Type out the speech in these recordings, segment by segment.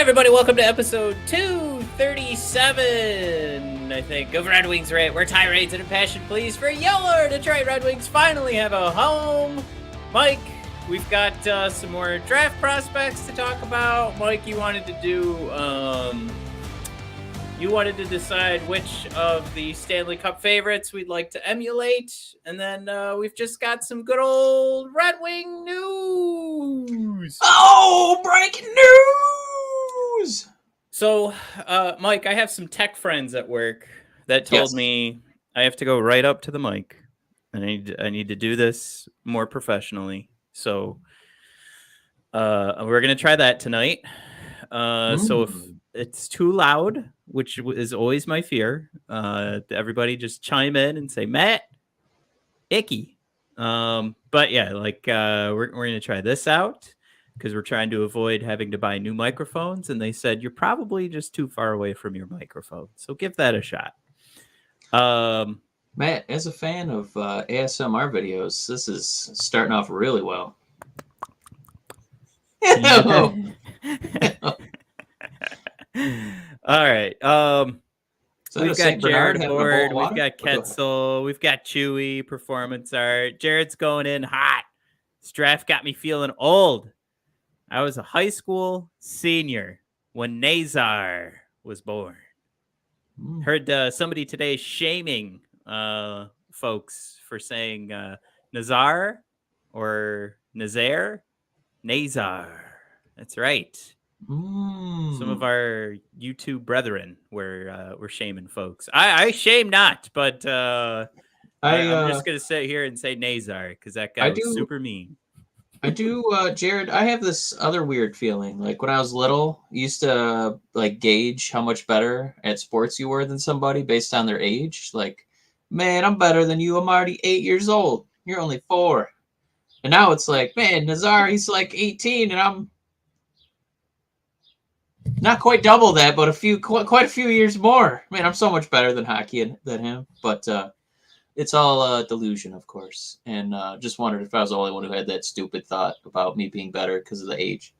everybody, welcome to episode 237, I think, of Red Wings Rant, where tirades and impassioned pleas for your Detroit Red Wings finally have a home. Mike, we've got some more draft prospects to talk about. Mike, you wanted to decide which of the Stanley Cup favorites we'd like to emulate, and then we've just got some good old Red Wing news. Oh, breaking news! So, Mike, I have some tech friends at work that told me I have to go right up to the mic, and I need to do this more professionally. So, we're gonna try that tonight. So if it's too loud, which is always my fear, everybody just chime in and say, Matt, icky. But yeah, we're gonna try this out because we're trying to avoid having to buy new microphones. And they said, you're probably just too far away from your microphone. So give that a shot. Matt, as a fan of ASMR videos, this is starting off really well. All right. We've got Jared Board, we've got Ketzel, we've got Chewy, performance art. Jared's going in hot. This draft got me feeling old. I was a high school senior when Nazar was born. Heard somebody today shaming folks for saying Nazar or Nazar. That's right. Some of our YouTube brethren were shaming folks. I shame not, but I'm just gonna sit here and say Nazar because that guy was super mean. I do, Jared. I have this other weird feeling. Like when I was little, I used to gauge how much better at sports you were than somebody based on their age. Like, man, I'm better than you. I'm already 8 years old. You're only 4. And now it's like, man, Nazar, he's like 18, and I'm not quite double that, but quite a few years more. Man, I'm so much better than hockey than him. But it's all delusion, of course. And just wondered if I was the only one who had that stupid thought about me being better because of the age.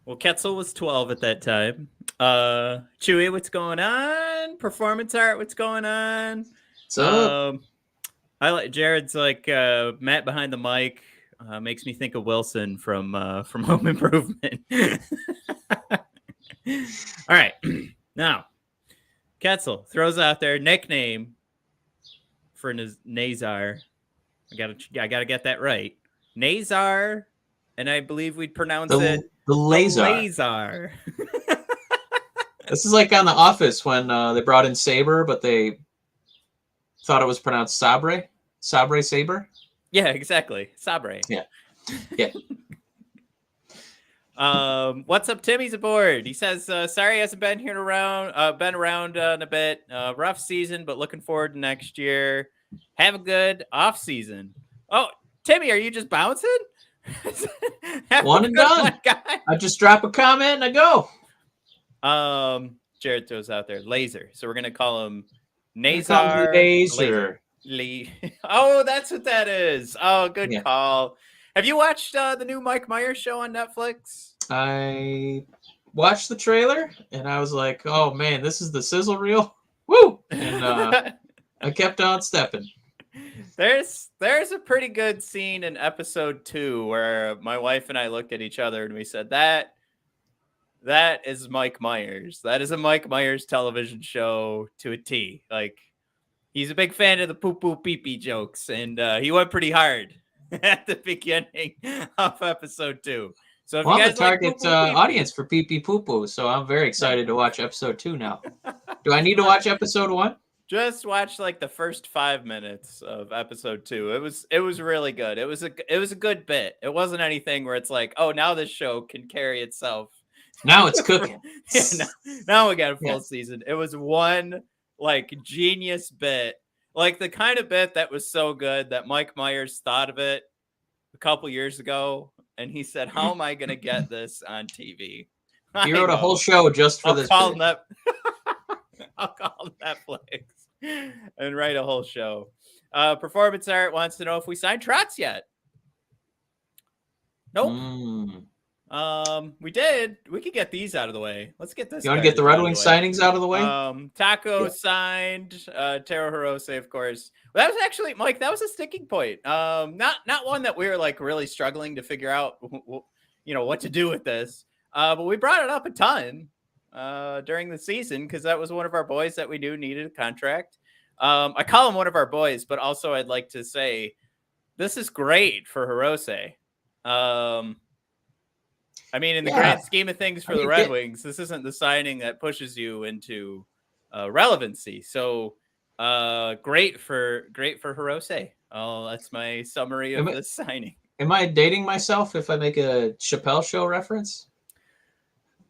Well, Ketzel was 12 at that time. Chewy, what's going on? Performance art, what's going on? So I like Jared's Matt behind the mic. Makes me think of Wilson from Home Improvement. All right, now Ketzel throws out their nickname for Nazar. I gotta get that right. Nazar, and I believe we'd pronounce it the Lazar. This is like on The Office when they brought in Saber, but they thought it was pronounced Sabre. Saber. Yeah, exactly. Sabre. Yeah. What's up? Timmy's aboard. He says, sorry, hasn't been around in a bit. Rough season, but looking forward to next year. Have a good off season. Oh, Timmy, are you just bouncing? One and done. I just drop a comment and I go. Jared throws out there laser. So we're gonna call him Nazar. Laser. Oh, that's what that is. Oh, good call. Have you watched the new Mike Myers show on Netflix? I watched the trailer and I was like, oh man, this is the sizzle reel. Woo! And I kept on stepping. There's a pretty good scene in episode 2 where my wife and I looked at each other and we said, that is Mike Myers. That is a Mike Myers television show to a T. Like, he's a big fan of the poo-poo pee-pee jokes, and he went pretty hard at the beginning of episode 2. So if you guys the target audience for pee-pee poo-poo, so I'm very excited to watch episode 2 now. Do I need to watch episode 1? Just watch the first 5 minutes of episode 2. It was really good. It was a good bit. It wasn't anything where it's like, oh, now this show can carry itself. Now it's cooking. now we got a full season. It was one genius bit, the kind of bit that was so good that Mike Myers thought of it a couple years ago, and he said, "How am I going to get this on TV?" He wrote a whole show just for this. I'll call Netflix and write a whole show. Performance art wants to know if we signed Trotz yet. Nope. We did. We could get these out of the way. Let's get this. You want to get the Red Wings signings out of the way? Taco signed. Taro Hirose, of course. Well, that was actually, Mike, that was a sticking point. Not one that we were like really struggling to figure out, what to do with this. But we brought it up a ton during the season because that was one of our boys that we knew needed a contract. I call him one of our boys, but also I'd like to say this is great for Hirose. I mean, in the grand scheme of things for the Red Wings, this isn't the signing that pushes you into relevancy. So great for Hirose. Oh, that's my summary of this signing. Am I dating myself if I make a Chappelle Show reference?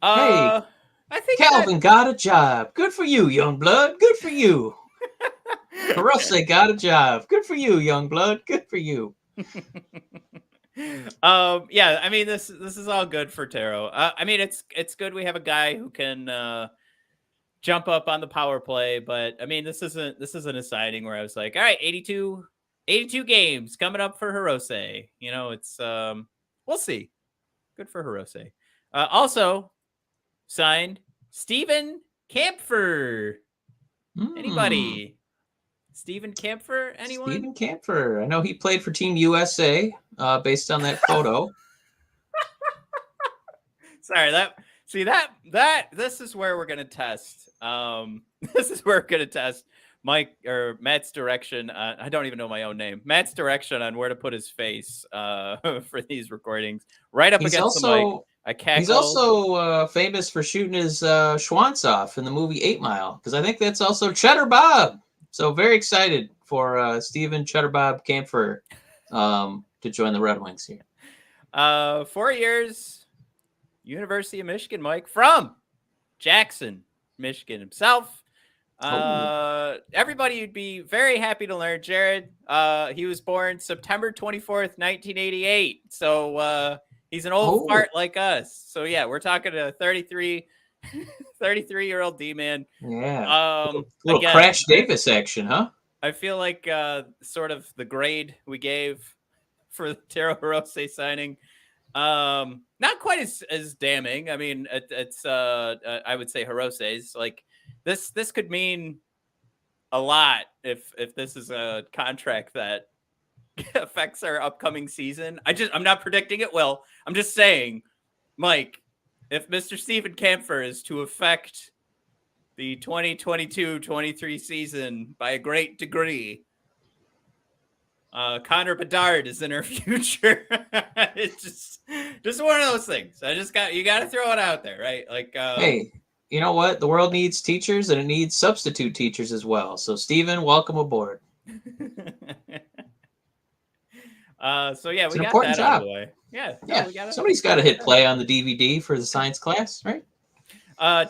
Hey, I think Calvin got a job. Good for you, young blood. Good for you. Hirose got a job. Good for you, young blood. Good for you. Yeah, I mean this is all good for Taro. I mean it's good we have a guy who can jump up on the power play, but I mean this isn't a signing where I was like, all right, 82 games coming up for Hirose. It's we'll see. Good for Hirose. Also signed Steven Campher. Anybody? Steven Campher, anyone? Steven Campher. I know he played for Team USA based on that photo. Sorry, this is where we're gonna test. This is where we're gonna test Mike or Matt's direction. I don't even know my own name. Matt's direction on where to put his face for these recordings. Right up against the mic. I cackle. He's also famous for shooting his schwanz off in the movie 8 Mile, because I think that's also Cheddar Bob. So very excited for Steven Cheddar Bob Campher to join the Red Wings here. 4 years, University of Michigan, Mike, from Jackson, Michigan himself. Everybody would be very happy to learn, Jared. He was born September 24th, 1988. So he's an old fart like us. So yeah, we're talking to a 33-year-old D-man. Yeah. Little again, Crash Davis action, huh? I feel like sort of the grade we gave for the Taro Hirose signing, not quite as damning. I mean, it's I would say Hirose's like this could mean a lot if this is a contract that affects our upcoming season. I'm not predicting it will. I'm just saying, Mike, if Mr. Steven Campher is to affect the 2022-23 season by a great degree, Connor Bedard is in our future. It's just one of those things. You got to throw it out there, right? Like, hey, you know what? The world needs teachers, and it needs substitute teachers as well. So, Steven, welcome aboard. So yeah, we got that job. Out of the way. Yeah. Somebody's got to hit play on the DVD for the science class, right?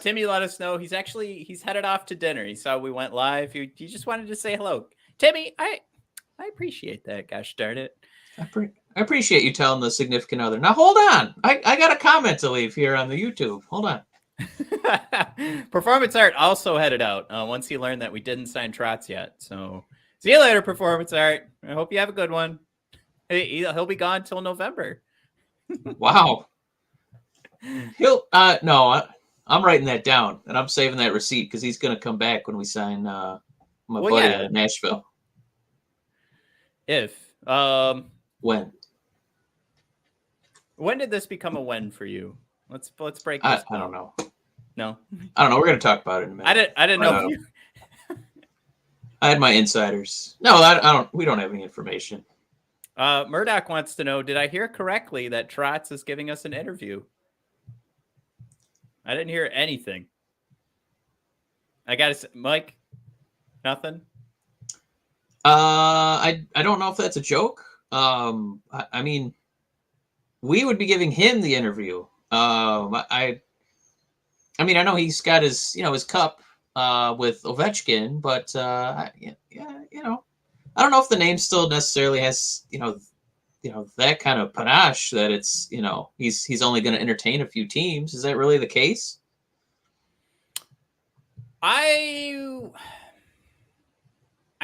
Timmy let us know he's headed off to dinner. He saw we went live. He just wanted to say hello. Timmy, I appreciate that. Gosh darn it. I appreciate you telling the significant other. Now hold on. I got a comment to leave here on the YouTube. Hold on. Performance Art also headed out once he learned that we didn't sign Trotz yet. So see you later, Performance Art. I hope you have a good one. He'll be gone till November. Wow. I'm writing that down, and I'm saving that receipt because he's going to come back when we sign my buddy out of Nashville. When did this become a when for you? Let's break this down. I don't know. No, I don't know. We're going to talk about it in a minute. I didn't know. I had my insiders. No, we don't have any information. Murdoch wants to know, did I hear correctly that Trotz is giving us an interview? I didn't hear anything. I got to say, Mike, nothing? I don't know if that's a joke. I mean, we would be giving him the interview. I mean, I know he's got his cup with Ovechkin, but I don't know if the name still necessarily has that kind of panache that it's he's only going to entertain a few teams. Is that really the case? I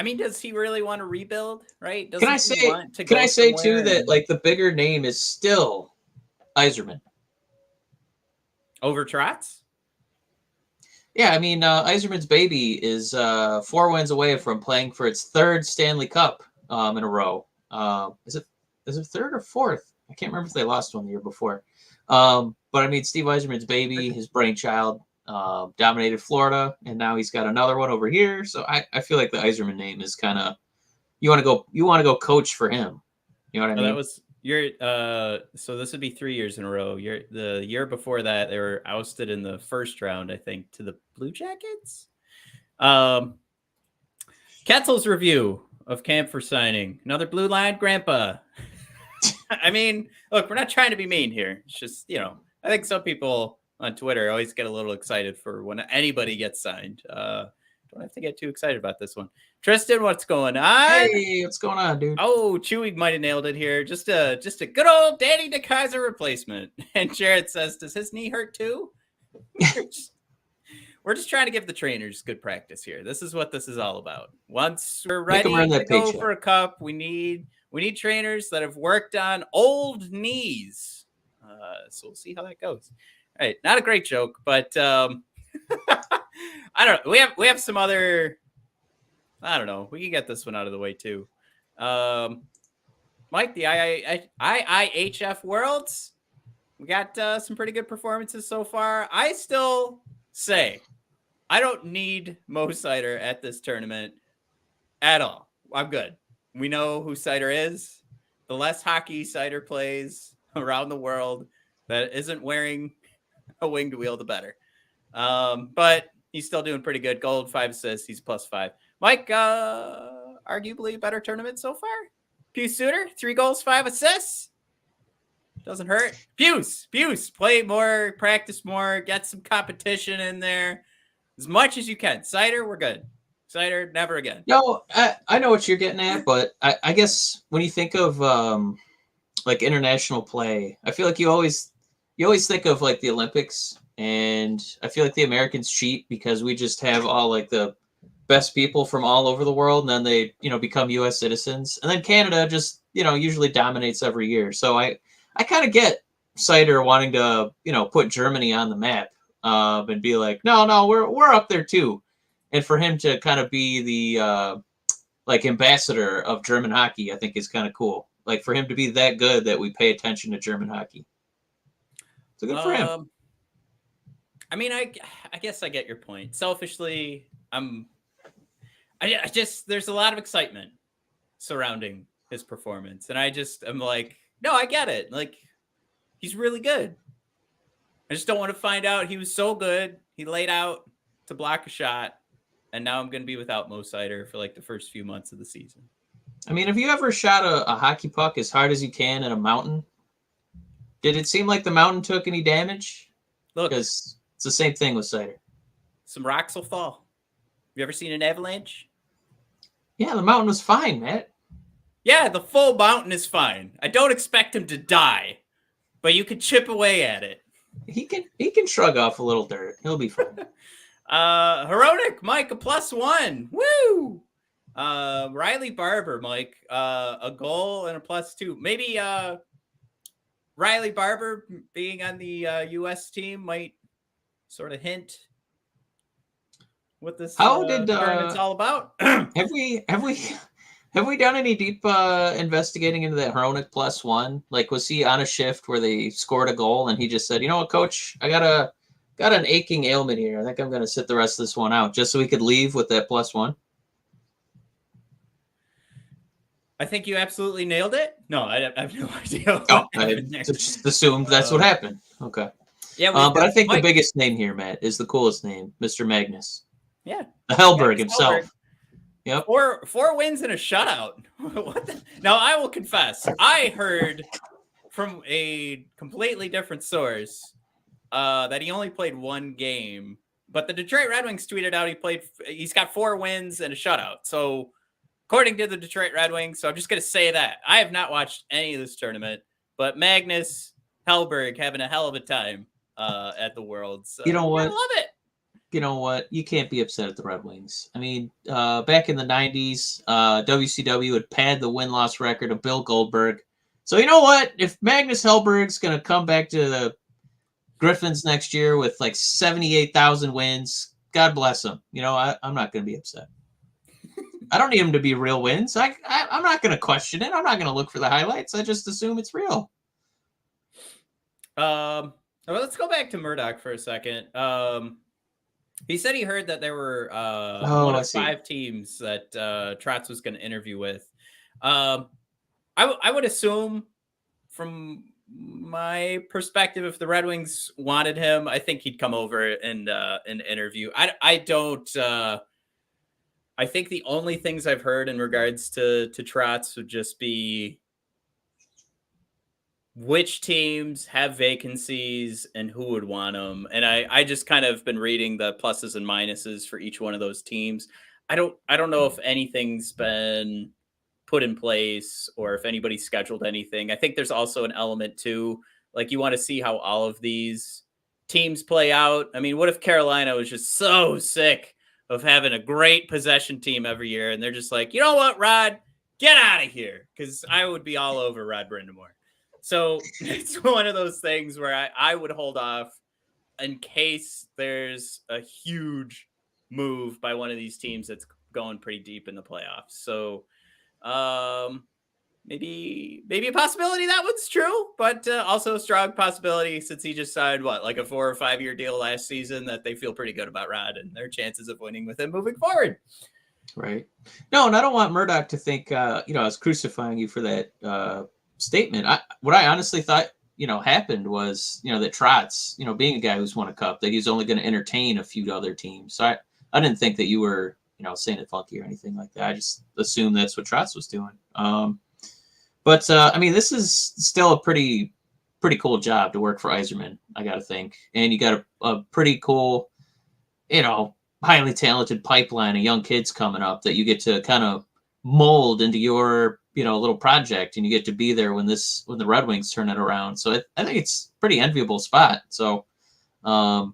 mean, does he really want to rebuild? Right? Can I say too that like the bigger name is still Yzerman? Over Trotz? Yeah, I mean, Yzerman's baby is 4 wins away from playing for its 3rd Stanley Cup in a row. Is it third or fourth? I can't remember if they lost one the year before. But I mean, Steve Yzerman's baby, his brainchild, dominated Florida, and now he's got another one over here. So I feel like the Yzerman name is kind of you want to go coach for him. You know what I mean? That was so this would be 3 years in a row. The year before that, they were ousted in the first round, I think, to the Blue Jackets. Ketzel's review of Campher signing another blue line grandpa. I mean, look, we're not trying to be mean here. It's just, I think some people on Twitter always get a little excited for when anybody gets signed. Don't have to get too excited about this one. Tristan, what's going on? Hey, what's going on, dude? Oh, Chewy might have nailed it here. Just a good old Danny DeKaiser replacement. And Jared says, does his knee hurt too? We're just trying to give the trainers good practice here. This is what this is all about. Once we're ready to go for a cup, we need trainers that have worked on old knees. So we'll see how that goes. All right, not a great joke, but I don't know. We have some other. I don't know. We can get this one out of the way too. Mike, the IIHF Worlds. We got some pretty good performances so far. I still say I don't need Mo Seider at this tournament at all. I'm good. We know who Seider is. The less hockey Seider plays around the world that isn't wearing a winged wheel, the better. But he's still doing pretty good. Gold, 5 assists. He's +5. Mike, arguably a better tournament so far. Pius Suter, 3 goals, 5 assists. Doesn't hurt. Pius, play more, practice more, get some competition in there as much as you can. Seider, we're good. Seider, never again. No, I know what you're getting at, but I guess when you think of like international play, I feel like you always think of like the Olympics, and I feel like the Americans cheat because we just have all like the best people from all over the world, and then they become U.S. citizens, and then Canada just usually dominates every year. So I kind of get Seider wanting to put Germany on the map and be like, no, we're up there too. And for him to kind of be the like ambassador of German hockey, I think is kind of cool. Like for him to be that good that we pay attention to German hockey. So good for him. I mean, I guess I get your point. Selfishly, I just there's a lot of excitement surrounding his performance, and I'm like, no, I get it. Like he's really good. I just don't want to find out he was so good. He laid out to block a shot. And now I'm going to be without Mo Seider for like the first few months of the season. I mean, have you ever shot a hockey puck as hard as you can at a mountain? Did it seem like the mountain took any damage? Look, because it's the same thing with Seider. Some rocks will fall. Have you ever seen an avalanche? Yeah, the mountain was fine, Matt. Yeah, the full mountain is fine. I don't expect him to die, but you can chip away at it. He can shrug off a little dirt. He'll be fine. Heronic, Mike, a +1. Woo! Riley Barber, Mike, a goal and a +2. Maybe Riley Barber being on the U.S. team might sort of hint what this tournament's all about. Have we done any deep investigating into that Heronic +1? Like, was he on a shift where they scored a goal and he just said, you know what, coach, I got an aching ailment here. I think I'm going to sit the rest of this one out just so we could leave with that +1. I think you absolutely nailed it. No, I have no idea. Oh, I just assumed that's what happened. Okay. Yeah, but I think Mike. The biggest name here, Matt, is the coolest name, Mr. Magnus. Yeah. The Hellberg himself. Hellberg. Yep. 4 wins and a shutout. What the? Now, I will confess, I heard from a completely different source that he only played 1 game, but the Detroit Red Wings tweeted out he's got 4 wins and a shutout. So according to the Detroit Red Wings, so I'm just going to say that. I have not watched any of this tournament, but Magnus Hellberg having a hell of a time at the Worlds. You know what? I love it. You know what? You can't be upset at the Red Wings. I mean, back in the 90s, WCW would pad the win-loss record of Bill Goldberg. So you know what? If Magnus Hellberg's going to come back to Griffins next year with like 78,000 wins. God bless them. I'm not going to be upset. I don't need them to be real wins. I'm not going to question it. I'm not going to look for the highlights. I just assume it's real. Well, let's go back to Murdoch for a second. He said he heard that there were one of 5 teams that Trotz was going to interview with. I would assume, from my perspective, if the Red Wings wanted him, I think he'd come over and interview. I don't. I think the only things I've heard in regards to Trotz would just be which teams have vacancies and who would want them. And I just kind of been reading the pluses and minuses for each one of those teams. I don't know if anything's been put in place or if anybody's scheduled anything. I think there's also an element too, like you want to see how all of these teams play out. I mean, what if Carolina was just so sick of having a great possession team every year and they're just like, you know what, Rod, get out of here? Because I would be all over Rod Brindamore. So it's one of those things where I would hold off in case there's a huge move by one of these teams that's going pretty deep in the playoffs. So maybe a possibility that one's true, but also a strong possibility since he just signed like a 4 or 5 year deal last season that they feel pretty good about Rod and their chances of winning with him moving forward. Right. No, and I don't want Murdoch to think, I was crucifying you for that statement. What I honestly thought, happened was, that Trotz, being a guy who's won a cup, that he's only going to entertain a few other teams. So I didn't think that you were, saying it funky or anything like that. I just assumed that's what Trotz was doing. But this is still a pretty cool job to work for Yzerman, I got to think. And you got a pretty cool, highly talented pipeline of young kids coming up that you get to kind of mold into your, little project, and you get to be there when the Red Wings turn it around. So I think it's a pretty enviable spot. So, I'm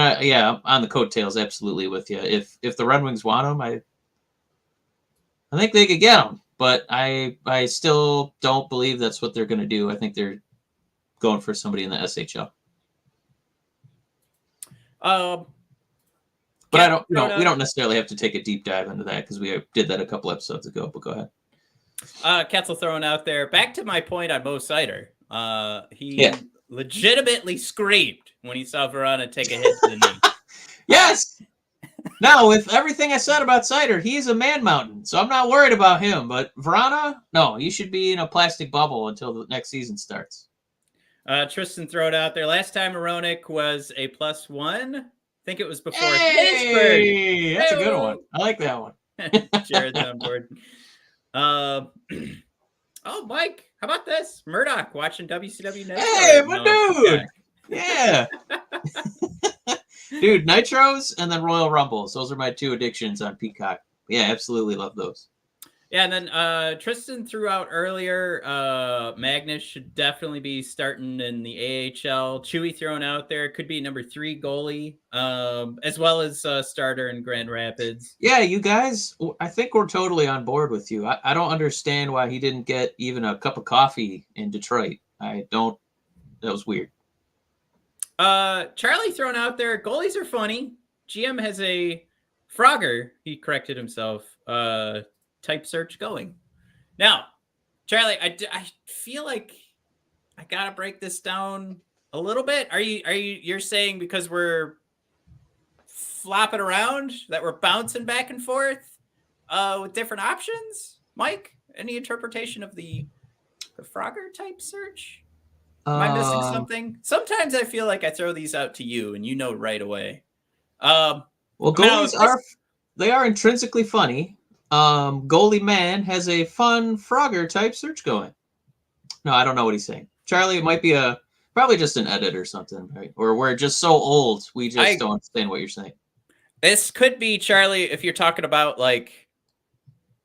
on the coattails, absolutely with you. If the Red Wings want him, I think they could get him. But I still don't believe that's what they're going to do. I think they're going for somebody in the SHL. But we don't necessarily have to take a deep dive into that because we did that a couple episodes ago. But go ahead. Ketzel throwing out there. Back to my point on Mo Seider. He legitimately screamed when he saw Verana take a hit to the knee. Yes. Now, with everything I said about Seider, he's a man mountain, so I'm not worried about him. But Verana, no, he should be in a plastic bubble until the next season starts. Tristan throw it out there. Last time Aronik was a +1. I think it was before Pittsburgh. That's a good one. I like that one. Jared's on board. Mike, how about this? Murdoch watching WCW Nitro. Hey, my dude. Yeah. Dude, Nitros and then Royal Rumbles. Those are my 2 addictions on Peacock. Yeah, absolutely love those. Yeah, and then Tristan threw out earlier, Magnus should definitely be starting in the AHL. Chewy thrown out there. Could be number 3 goalie, as well as starter in Grand Rapids. Yeah, you guys, I think we're totally on board with you. I don't understand why he didn't get even a cup of coffee in Detroit. That was weird. Charlie thrown out there. Goalies are funny. GM has a Frogger. He corrected himself. Type search going. Now, Charlie, I feel like I gotta break this down a little bit. You're saying because we're flopping around that we're bouncing back and forth with different options? Mike, any interpretation of the Frogger type search? Am I missing something? Sometimes I feel like I throw these out to you and you know right away. Goalies are intrinsically funny. Goalie Man has a fun Frogger type search going. No, I don't know what he's saying. Charlie, it might be probably just an edit or something, right? Or we're just so old, we just don't understand what you're saying. This could be, Charlie, if you're talking about like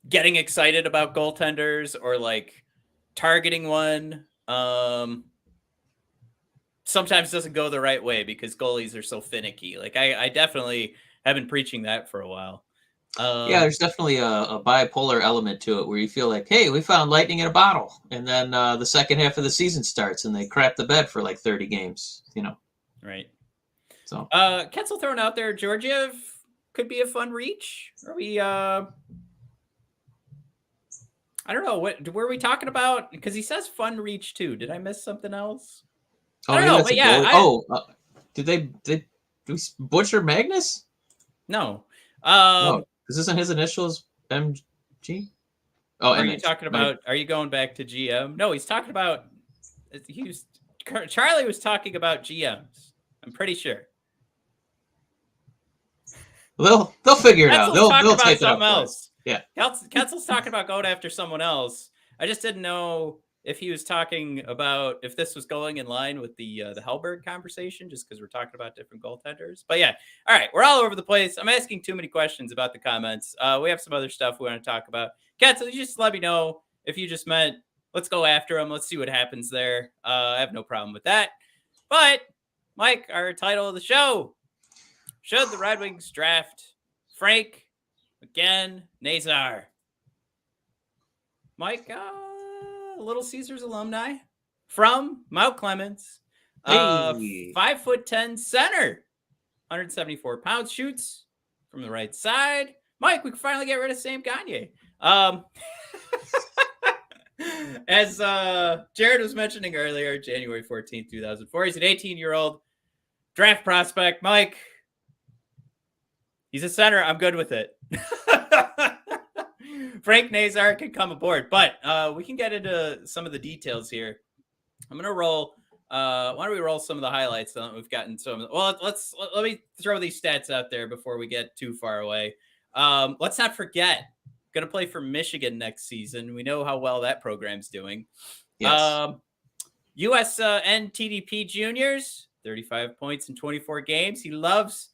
getting excited about goaltenders or like targeting one. Sometimes doesn't go the right way because goalies are so finicky. Like I definitely have been preaching that for a while. There's definitely a bipolar element to it where you feel like, hey, we found lightning in a bottle. And then the second half of the season starts and they crap the bed for like 30 games, Right. So Ketzel thrown out there. Georgiev could be a fun reach. Are we? I don't know. What were we talking about? Because he says fun reach too. Did I miss something else? I don't maybe know. that's But a yeah, goalie. Did we butcher Magnus? no. No, is this in his initials? MG? Oh, Are you MH. talking about? Are you going back to GM? No, he's talking about. Charlie was talking about GMs. I'm pretty sure. They'll figure it out. Ketzel's talking They'll about type it up something for us. else. Yeah. Ketzel's talking about going after someone else. I just didn't know if he was talking about if this was going in line with the Hellberg conversation, just because we're talking about different goaltenders. But yeah, all right, we're all over the place. I'm asking too many questions about the comments. We have some other stuff we want to talk about. Ketzel, you just let me know if you just meant let's go after him. Let's see what happens there. I have no problem with that. But Mike, our title of the show: should the Red Wings draft Frank Nazar? Mike, Little Caesars alumni from Mount Clemens, Hey. 5'10" center, 174 pounds, shoots from the right side. Mike, we can finally get rid of Sam Gagne. As Jared was mentioning earlier, January 14th, 2004, he's an 18-year-old draft prospect. Mike, he's a center. I'm good with it. Frank Nazar can come aboard, but we can get into some of the details here. I'm gonna roll. Why don't we roll some of the highlights that we've gotten? Let me throw these stats out there before we get too far away. Let's not forget, gonna play for Michigan next season. We know how well that program's doing. Yes. USN TDP juniors, 35 points in 24 games. He loves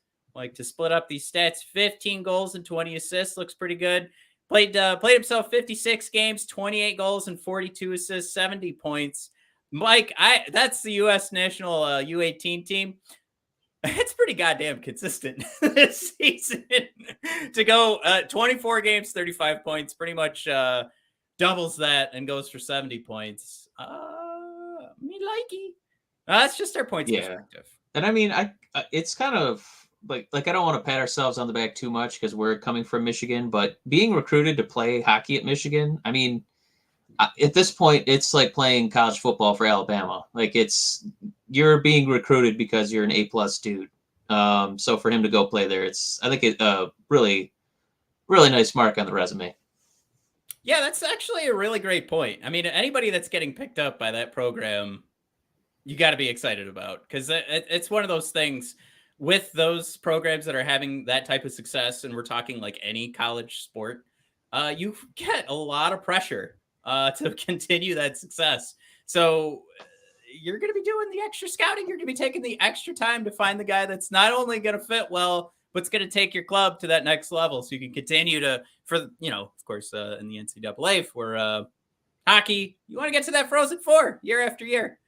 to split up these stats. 15 goals and 20 assists looks pretty good. Played himself 56 games, 28 goals and 42 assists, 70 points. Mike, that's the U.S. national U18 team. It's pretty goddamn consistent this season to go 24 games, 35 points, pretty much doubles that and goes for 70 points. Me likey. That's just our points perspective. And I mean, it's kind of like I don't want to pat ourselves on the back too much because we're coming from Michigan, but being recruited to play hockey at Michigan, I mean, at this point, it's like playing college football for Alabama. Like you're being recruited because you're an A+ dude. So for him to go play there, I think it really, really nice mark on the resume. Yeah, that's actually a really great point. I mean, anybody that's getting picked up by that program, you got to be excited about, because it's one of those things with those programs that are having that type of success, and we're talking like any college sport, you get a lot of pressure to continue that success. So you're going to be doing the extra scouting. You're going to be taking the extra time to find the guy that's not only going to fit well, but it's going to take your club to that next level, so you can continue to, of course, in the NCAA for hockey, you want to get to that Frozen Four year after year.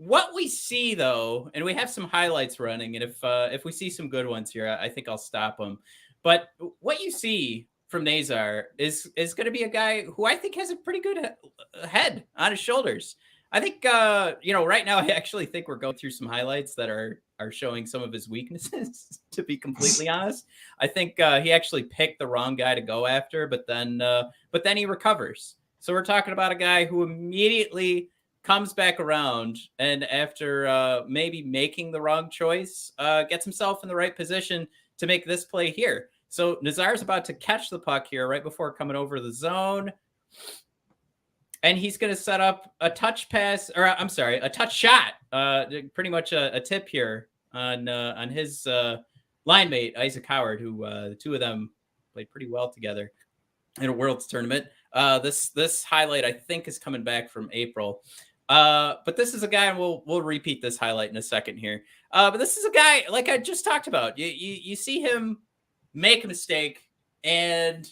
What we see, though, and we have some highlights running, and if we see some good ones here, I think I'll stop them. But what you see from Nazar is going to be a guy who I think has a pretty good head on his shoulders. I think, right now, I actually think we're going through some highlights that are showing some of his weaknesses, to be completely honest. I think he actually picked the wrong guy to go after, but then he recovers. So we're talking about a guy who immediately comes back around, and after maybe making the wrong choice, gets himself in the right position to make this play here. So Nazar's about to catch the puck here right before coming over the zone. And he's going to set up a touch pass, or I'm sorry, a touch shot, pretty much a tip here on his line mate, Isaac Howard, who the two of them played pretty well together in a Worlds tournament. This highlight, I think, is coming back from April. But this is a guy, and we'll repeat this highlight in a second here. But this is a guy, like I just talked about. You see him make a mistake, and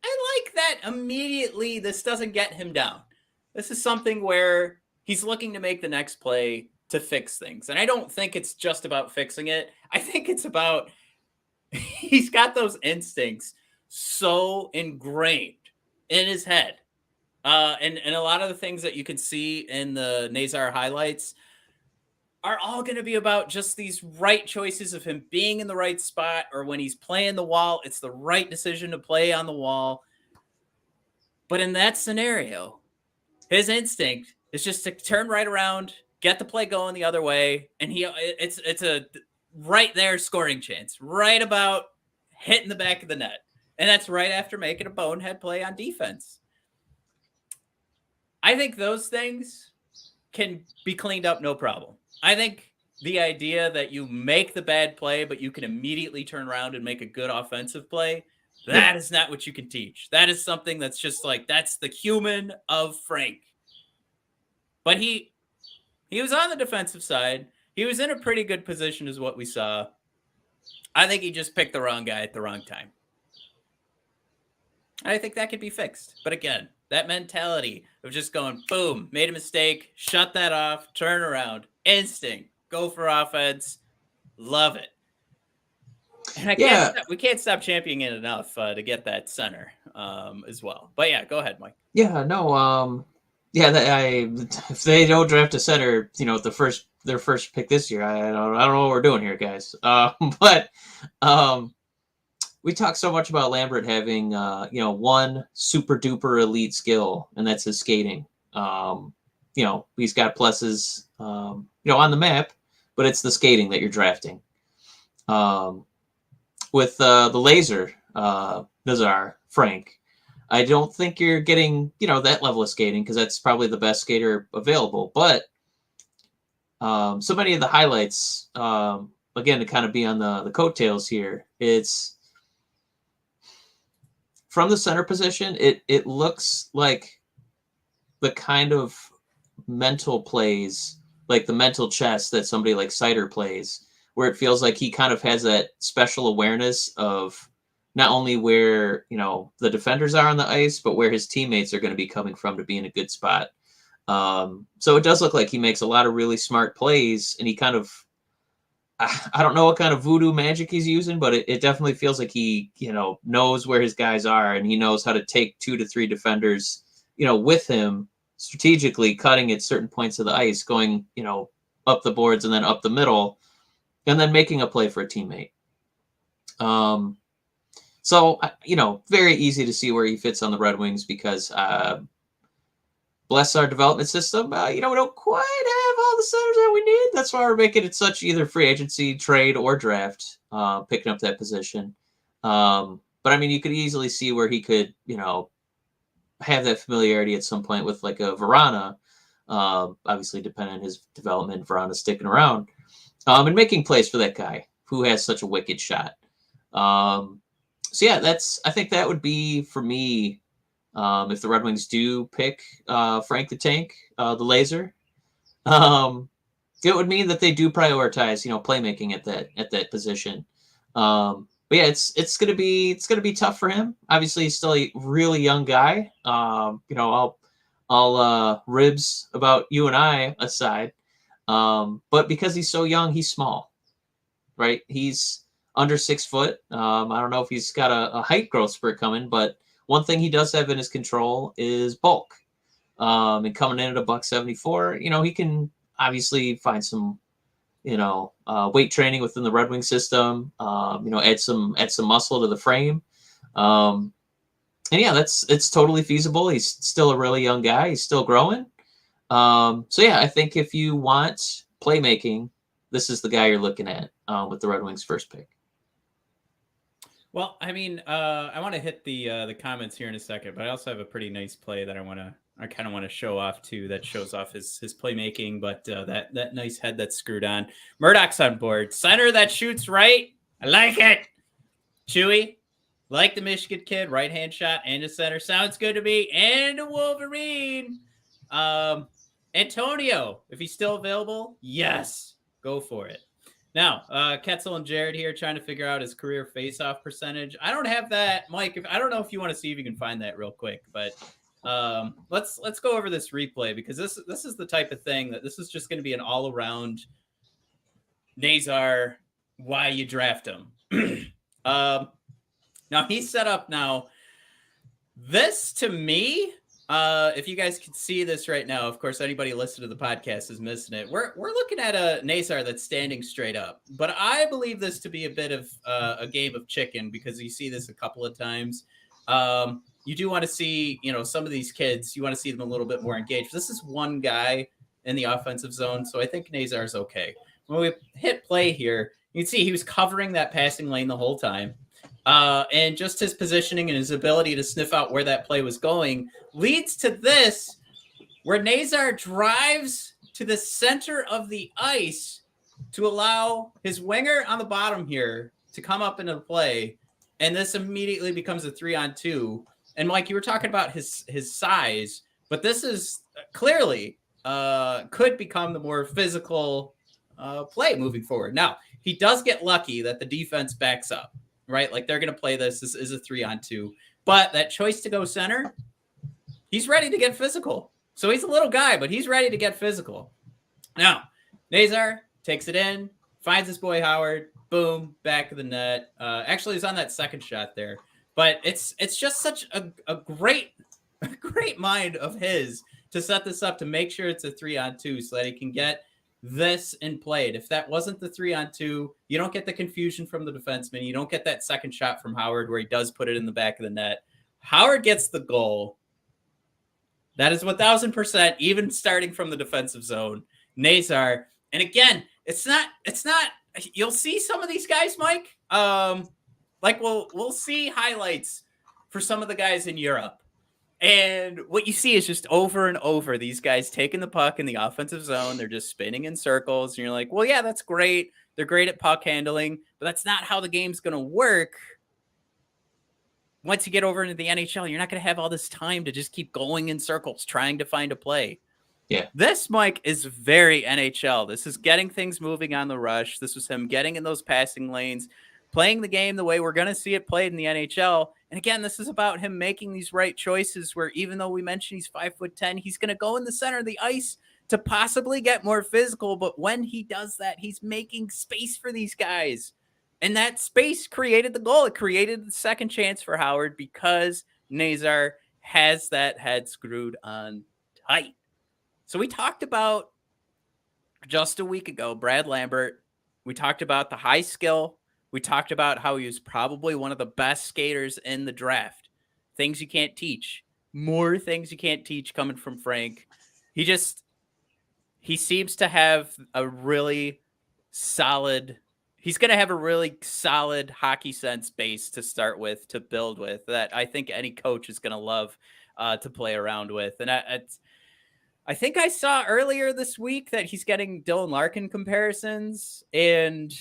I like that immediately this doesn't get him down. This is something where he's looking to make the next play to fix things. And I don't think it's just about fixing it. I think it's about he's got those instincts so ingrained in his head. And a lot of the things that you can see in the Nazar highlights, are all going to be about just these right choices of him being in the right spot, or when he's playing the wall, it's the right decision to play on the wall. But in that scenario, his instinct is just to turn right around, get the play going the other way, and it's a right there scoring chance, right about hitting the back of the net. And that's right after making a bonehead play on defense. I think those things can be cleaned up no problem. I think the idea that you make the bad play, but you can immediately turn around and make a good offensive play, that is not what you can teach. That is something that's just like, that's the human of Frank. But he was on the defensive side. He was in a pretty good position is what we saw. I think he just picked the wrong guy at the wrong time. I think that could be fixed. But again, that mentality of just going, boom, made a mistake, shut that off, turn around, instinct, go for offense, love it. And we can't stop championing it enough to get that center as well. But yeah, go ahead, Mike. Yeah, no, if they don't draft a center, their first pick this year, I don't know what we're doing here, guys. But we talk so much about Lambert having, one super duper elite skill, and that's his skating. He's got pluses, on the map, but it's the skating that you're drafting. With the laser, Nazar, Frank, I don't think you're getting, that level of skating, because that's probably the best skater available. But so many of the highlights, again, to kind of be on the coattails here, it's from the center position, it looks like the kind of mental plays, like the mental chess that somebody like Seider plays, where it feels like he kind of has that special awareness of not only where, the defenders are on the ice, but where his teammates are going to be coming from to be in a good spot. So it does look like he makes a lot of really smart plays, and he kind of, I don't know what kind of voodoo magic he's using, but it definitely feels like he, knows where his guys are, and he knows how to take 2 to 3 defenders, with him strategically, cutting at certain points of the ice, going, up the boards and then up the middle, and then making a play for a teammate. So, very easy to see where he fits on the Red Wings, because bless our development system, we don't quite have all the centers that we need. That's why we're making it such either free agency, trade, or draft, picking up that position. But I mean, you could easily see where he could, have that familiarity at some point with like a Verana, obviously depending on his development, Verana sticking around, and making plays for that guy who has such a wicked shot. So yeah, I think that would be for me. If the Red Wings do pick Frank the Tank, the laser, it would mean that they do prioritize, playmaking at that position. But yeah, it's gonna be tough for him. Obviously, he's still a really young guy. I'll ribs about you and I aside, but because he's so young, he's small, right? He's under 6 foot. I don't know if he's got a height growth spurt coming, but one thing he does have in his control is bulk. And coming in at $174, he can obviously find some, weight training within the Red Wing system. Add some muscle to the frame. And yeah, it's totally feasible. He's still a really young guy. He's still growing. So yeah, I think if you want playmaking, this is the guy you're looking at with the Red Wings first pick. Well, I mean, I want to hit the comments here in a second, but I also have a pretty nice play that I kind of want to show off too. That shows off his playmaking, but that nice head that's screwed on. Murdoch's on board. Center that shoots right. I like it. Chewy, like the Michigan kid, right hand shot and a center. Sounds good to me. And a Wolverine. Antonio, if he's still available, yes, go for it. Now, Ketzel and Jared here trying to figure out his career face-off percentage. I don't have that, Mike. I don't know if you want to see if you can find that real quick, but let's go over this replay, because this is the type of thing that this is just going to be an all-around Nazar, why you draft him. Now he's set up now. This to me, if you guys can see this right now, of course, anybody listening to the podcast is missing it. We're looking at a Nazar that's standing straight up, but I believe this to be a bit of a game of chicken because you see this a couple of times. You do want to see, some of these kids, you want to see them a little bit more engaged. This is one guy in the offensive zone, so I think Nazar's okay. When we hit play here, you can see he was covering that passing lane the whole time. And just his positioning and his ability to sniff out where that play was going leads to this, where Nazar drives to the center of the ice to allow his winger on the bottom here to come up into the play. And this immediately becomes a 3-on-2. And Mike, you were talking about his size, but this is clearly could become the more physical play moving forward. Now, he does get lucky that the defense backs up, right? Like they're going to play this. This is a 3-on-2. But that choice to go center, he's ready to get physical. So he's a little guy, but he's ready to get physical. Now, Nazar takes it in, finds his boy Howard, boom, back of the net. Actually, he's on that second shot there. But it's just such a great mind of his to set this up to make sure it's a 3-on-2 so that he can get this in played. If that wasn't the 3-on-2, you don't get the confusion from the defenseman. You don't get that second shot from Howard where he does put it in the back of the net. Howard gets the goal. That is 1,000%, even starting from the defensive zone. Nazar, and again, it's not. You'll see some of these guys, Mike. Like we'll see highlights for some of the guys in Europe. And what you see is just over and over these guys taking the puck in the offensive zone. They're just spinning in circles. And you're like, well, yeah, that's great. They're great at puck handling, but that's not how the game's going to work. Once you get over into the NHL, you're not going to have all this time to just keep going in circles, trying to find a play. Yeah. This, Mike, is very NHL. This is getting things moving on the rush. This was him getting in those passing lanes, playing the game the way we're going to see it played in the NHL. And again, this is about him making these right choices where even though we mentioned he's 5'10", he's going to go in the center of the ice to possibly get more physical. But when he does that, he's making space for these guys. And that space created the goal. It created the second chance for Howard because Nazar has that head screwed on tight. So we talked about just a week ago, Brad Lambert. We talked about the high skill. We talked about how he was probably one of the best skaters in the draft. Things you can't teach. More things you can't teach coming from Frank. He seems to have a really solid, he's going to have a really solid hockey sense base to start with, to build with, that I think any coach is going to love to play around with. And I think I saw earlier this week that he's getting Dylan Larkin comparisons, and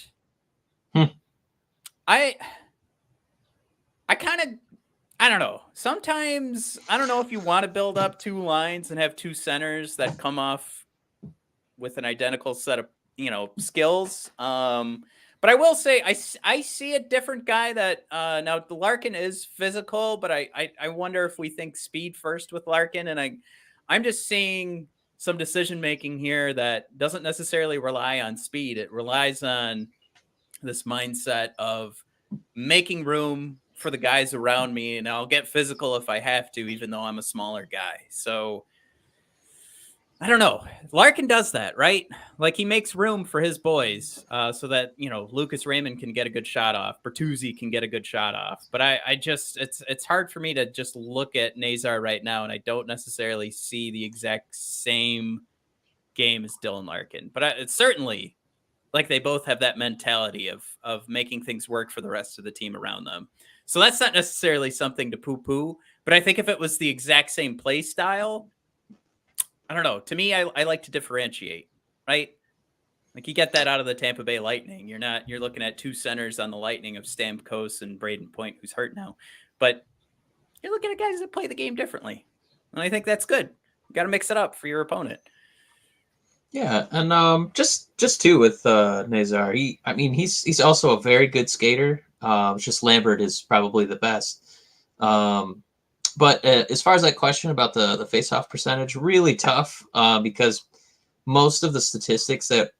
I don't know. Sometimes, I don't know if you want to build up two lines and have two centers that come off with an identical set of, skills. But I will say, I see a different guy that, now the Larkin is physical, but I wonder if we think speed first with Larkin. And I'm just seeing some decision-making here that doesn't necessarily rely on speed. It relies on this mindset of making room for the guys around me, and I'll get physical if I have to, even though I'm a smaller guy. So I don't know. Larkin does that, right? Like he makes room for his boys so that, Lucas Raymond can get a good shot off. Bertuzzi can get a good shot off. But I just, it's hard for me to just look at Nazar right now, and I don't necessarily see the exact same game as Dylan Larkin. But it's certainly like they both have that mentality of making things work for the rest of the team around them. So that's not necessarily something to poo-poo, but I think if it was the exact same play style, I don't know. To me, I like to differentiate, right? Like you get that out of the Tampa Bay Lightning. You're looking at two centers on the Lightning of Stamkos and Braden Point, who's hurt now, but you're looking at guys that play the game differently. And I think that's good. You got to mix it up for your opponent. Yeah, and just too with Nazar, he's also a very good skater. It's just Lambert is probably the best. But as far as that question about the face-off percentage, really tough because most of the statistics that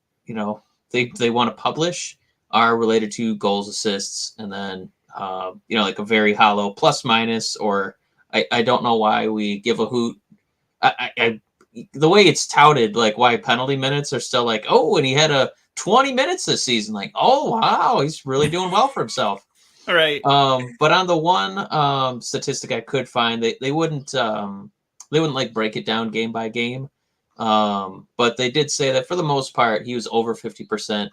they want to publish are related to goals, assists, and then like a very hollow plus minus. Or I don't know why we give a hoot the way it's touted, like why penalty minutes are still like, oh, and he had a 20 minutes this season. Like, oh wow, he's really doing well for himself. All right. But on the one statistic I could find, they wouldn't like break it down game by game. But they did say that for the most part, he was over 50%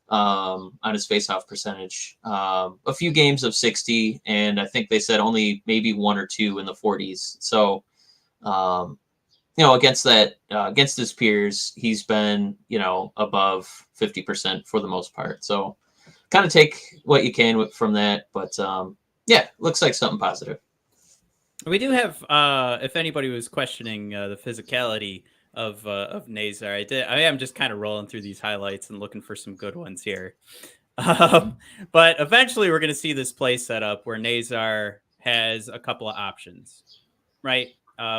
on his faceoff percentage. A few games of 60, and I think they said only maybe 1 or 2 in the 40s. So, against his peers, he's been, above 50% for the most part. So kind of take what you can from that. But looks like something positive. We do have, if anybody was questioning the physicality of Nazar, I am just kind of rolling through these highlights and looking for some good ones here. But eventually we're going to see this play set up where Nazar has a couple of options, right?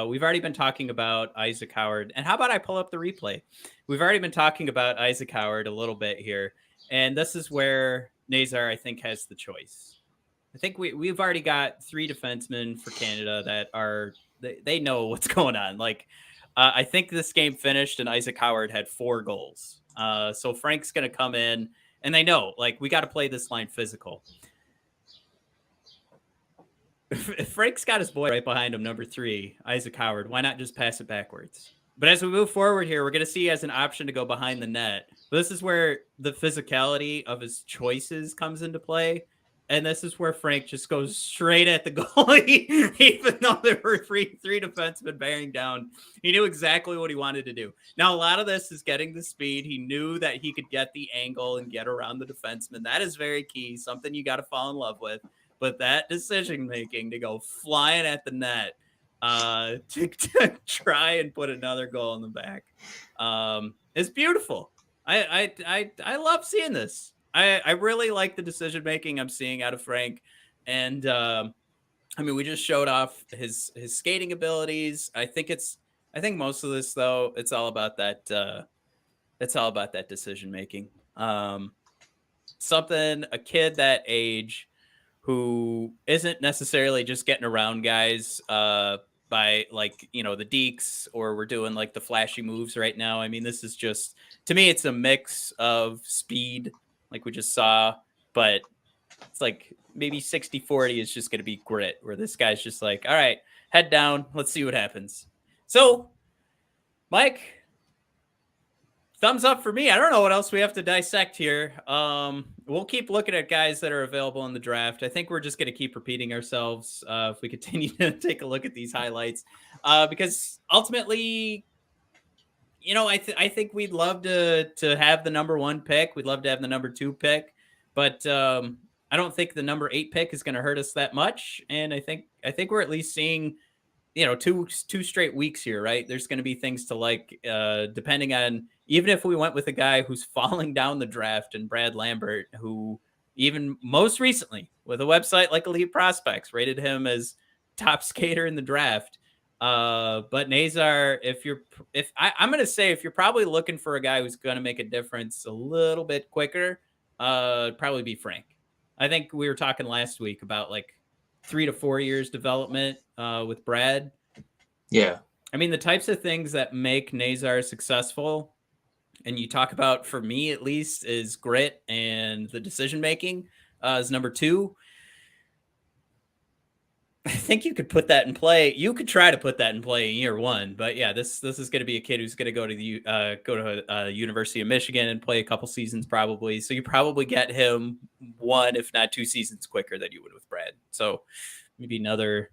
We've already been talking about Isaac Howard. And how about I pull up the replay? We've already been talking about Isaac Howard a little bit here. And this is where Nazar, I think, has the choice. I think we've already got 3 defensemen for Canada that they know what's going on. Like, I think this game finished and Isaac Howard had 4 goals. So Frank's going to come in and they know, like, we got to play this line physical. If Frank's got his boy right behind him, number 3, Isaac Howard, why not just pass it backwards? But as we move forward here, we're going to see he has an option to go behind the net. But this is where the physicality of his choices comes into play. And this is where Frank just goes straight at the goalie, even though there were three defensemen bearing down. He knew exactly what he wanted to do. Now, a lot of this is getting the speed. He knew that he could get the angle and get around the defenseman. That is very key, something you got to fall in love with. But that decision-making to go flying at the net to try and put another goal in the back is beautiful. I love seeing this. I really like the decision-making I'm seeing out of Frank. And, we just showed off his skating abilities. I think most of this, though, it's all about that decision-making. A kid that age who isn't necessarily just getting around guys by the deeks, or we're doing like the flashy moves right now. I mean, this is just, to me, it's a mix of speed, like we just saw, but it's like maybe 60-40 is just going to be grit, where this guy's just like, all right, head down. Let's see what happens. So, Mike, thumbs up for me. I don't know what else we have to dissect here. We'll keep looking at guys that are available in the draft. I think we're just going to keep repeating ourselves if we continue to take a look at these highlights, because ultimately, I think we'd love to have the number 1 pick. We'd love to have the number 2 pick, but I don't think the number 8 pick is going to hurt us that much. And I think we're at least seeing, two straight weeks here, right? There's going to be things to like, depending on, even if we went with a guy who's falling down the draft, and Brad Lambert, who even most recently with a website like Elite Prospects rated him as top skater in the draft. But Nazar, I'm going to say, if you're probably looking for a guy who's going to make a difference a little bit quicker, probably be Frank. I think we were talking last week about like 3 to 4 years development with Brad. Yeah. I mean, the types of things that make Nazar successful, and you talk about, for me at least, is grit and the decision-making is number 2. I think you could put that in play. You could try to put that in play in year 1, but yeah, this is going to be a kid who's going to go to the University of Michigan and play a couple seasons probably. So you probably get him 1, if not 2 seasons quicker than you would with Brad. So maybe another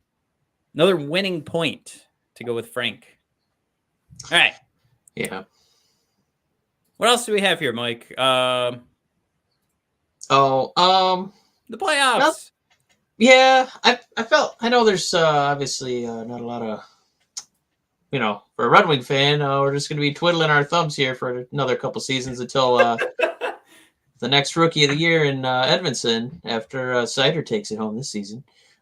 winning point to go with Frank. All right. Yeah. What else do we have here, Mike? The playoffs. Yeah, I know there's obviously not a lot of, for a Red Wing fan, we're just going to be twiddling our thumbs here for another couple seasons until the next Rookie of the Year in Edmonton, after Seider takes it home this season,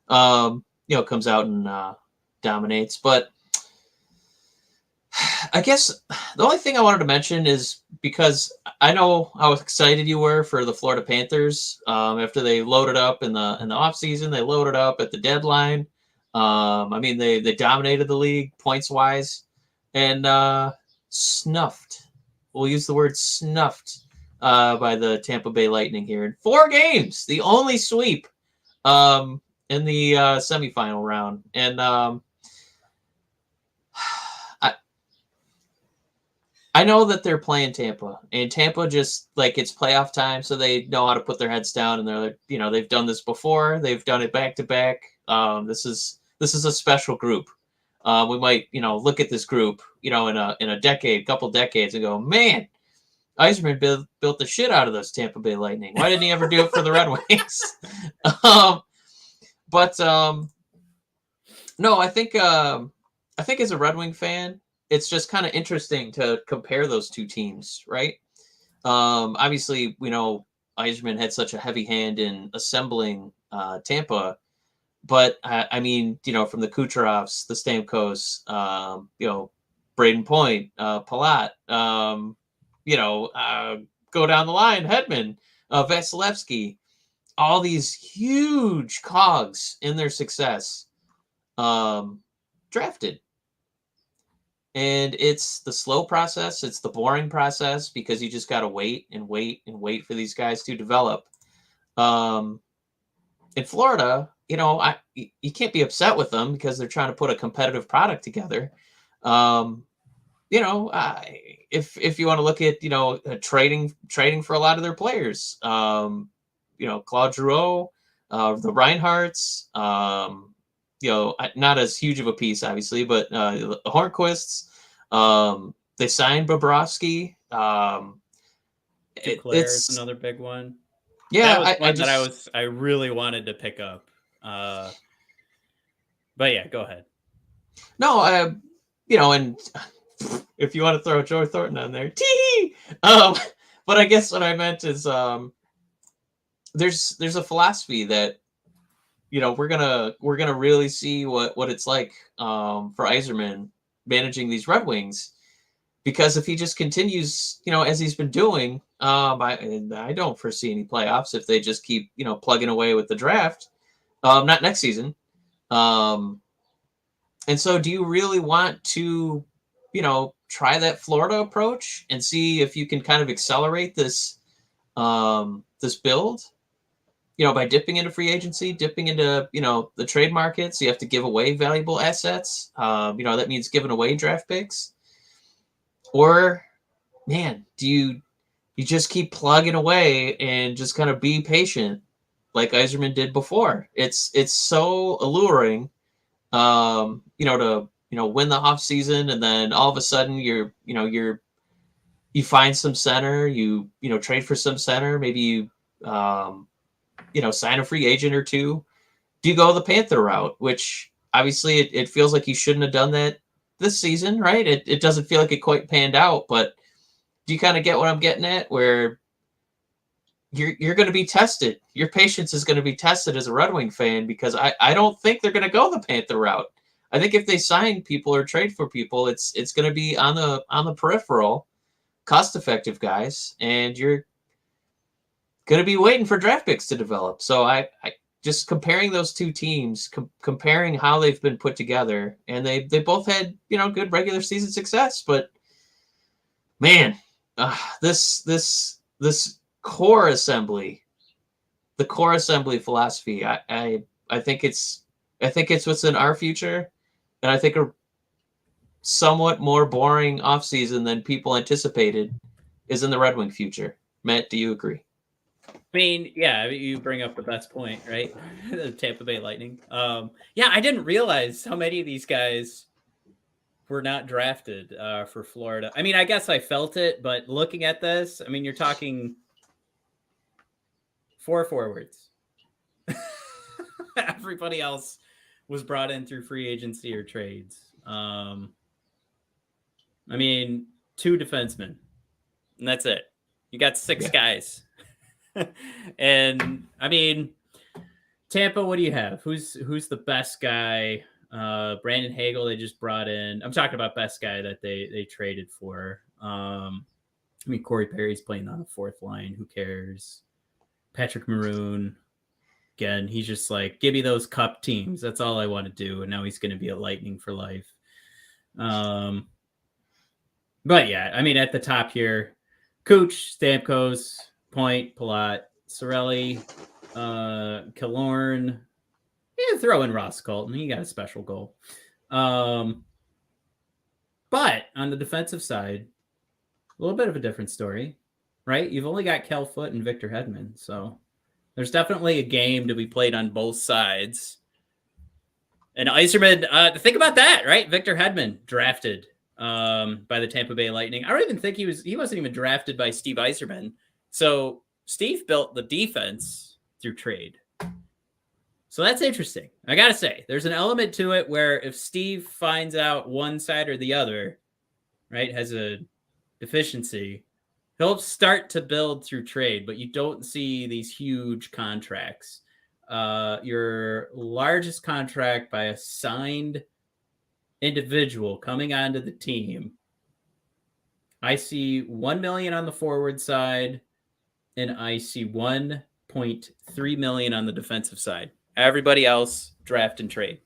comes out and dominates. But I guess the only thing I wanted to mention is, because I know how excited you were for the Florida Panthers after they loaded up in the offseason. They loaded up at the deadline. They dominated the league points wise. and snuffed. We'll use the word snuffed by the Tampa Bay Lightning here in 4 games. The only sweep in the semifinal round. And I know that they're playing Tampa, and Tampa just like it's playoff time, so they know how to put their heads down, and they're they've done this before, they've done it back to back. This is a special group. We might look at this group in a decade, couple decades, and go, man, Yzerman built the shit out of those Tampa Bay Lightning. Why didn't he ever do it for the Red Wings? But no, I think as a Red Wing fan, it's just kind of interesting to compare those two teams, right? Obviously, we know Yzerman had such a heavy hand in assembling Tampa, but I mean, from the Kucherovs, the Stamkos, Braden Point, Palat, go down the line, Hedman, Vasilevsky, all these huge cogs in their success, drafted. And it's the slow process. It's the boring process because you just got to wait and wait and wait for these guys to develop. In Florida, you can't be upset with them because they're trying to put a competitive product together. If you want to look at, trading for a lot of their players, Claude Giroux, the Reinhardts, not as huge of a piece, obviously, but the Hornquists, they signed Bobrovsky. Duclair is another big one. Yeah, that was one that I really wanted to pick up. But yeah, go ahead. No, and if you want to throw Joe Thornton on there, tee. But I guess what I meant is there's a philosophy that we're gonna really see what it's like for Yzerman managing these Red Wings, because if he just continues as he's been doing, I don't foresee any playoffs if they just keep plugging away with the draft. Not next season. And so do you really want to try that Florida approach and see if you can kind of accelerate this this build? By dipping into free agency, dipping into, the trade markets, you have to give away valuable assets. That means giving away draft picks. Or, man, do you just keep plugging away and just kind of be patient like Yzerman did before? It's so alluring, to, win the off season, and then all of a sudden you find some center, you trade for some center, maybe you, sign a free agent or two. Do you go the Panther route, which obviously it feels like you shouldn't have done that this season, right? It doesn't feel like it quite panned out, but do you kind of get what I'm getting at, where you're going to be tested? Your patience is going to be tested as a Red Wing fan, because I don't think they're going to go the Panther route. I think if they sign people or trade for people, it's going to be on the peripheral, cost-effective guys, and you're going to be waiting for draft picks to develop. So I just comparing those two teams, comparing how they've been put together, and they both had good regular season success, but man, this core assembly, the core assembly philosophy, I think it's what's in our future, and I think a somewhat more boring offseason than people anticipated is in the Red Wing future. Matt, do you agree? I mean, yeah, you bring up the best point, right? The Tampa Bay Lightning. Yeah, I didn't realize how many of these guys were not drafted for Florida. I mean, I guess I felt it, but looking at this, I mean, you're talking 4 forwards. Everybody else was brought in through free agency or trades. I mean, 2 defensemen, and that's it. You got 6 guys. And I mean, Tampa, what do you have? Who's the best guy? Brandon Hagel they just brought in. I'm talking about best guy that they traded for. I mean, Corey Perry's playing on the 4th line. Who cares? Patrick Maroon, again, he's just like, give me those cup teams. That's all I want to do. And now he's going to be a Lightning for life. But yeah, I mean, at the top here, Cooch, Stamkos, Point, Palat, Sorelli, Killorn. You throw in Ross Colton. He got a special goal. But on the defensive side, a little bit of a different story, right? You've only got Kel Foote and Victor Hedman. So there's definitely a game to be played on both sides. And Yzerman, think about that, right? Victor Hedman drafted by the Tampa Bay Lightning. I don't even think he wasn't even drafted by Steve Yzerman. So Steve built the defense through trade. So that's interesting. I got to say, there's an element to it where if Steve finds out one side or the other, right, has a deficiency, he'll start to build through trade, but you don't see these huge contracts. Your largest contract by a signed individual coming onto the team, I see $1 million on the forward side, and I see $1.3 million on the defensive side. Everybody else draft and trade.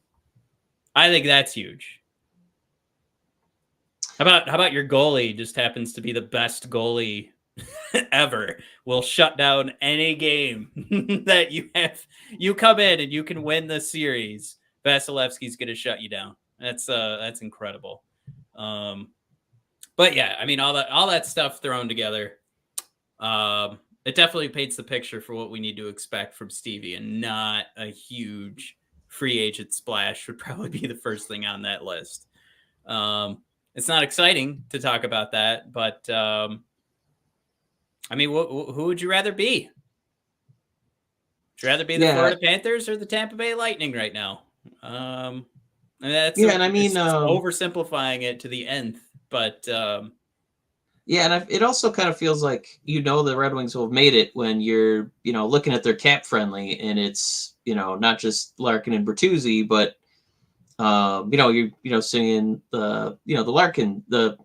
I think that's huge. How about your goalie just happens to be the best goalie ever, will shut down any game that you have. You come in and you can win the series. Vasilevsky's going to shut you down. That's incredible. But yeah, I mean, all that stuff thrown together, it definitely paints the picture for what we need to expect from Stevie, and not a huge free agent splash would probably be the first thing on that list. It's not exciting to talk about that, but I mean, who would you rather be? Would you rather be the Florida Panthers or the Tampa Bay Lightning right now? And that's oversimplifying it to the nth, but and it also kind of feels like the Red Wings will have made it when you're looking at their cap friendly, and it's not just Larkin and Bertuzzi, but you're seeing the Larkin, the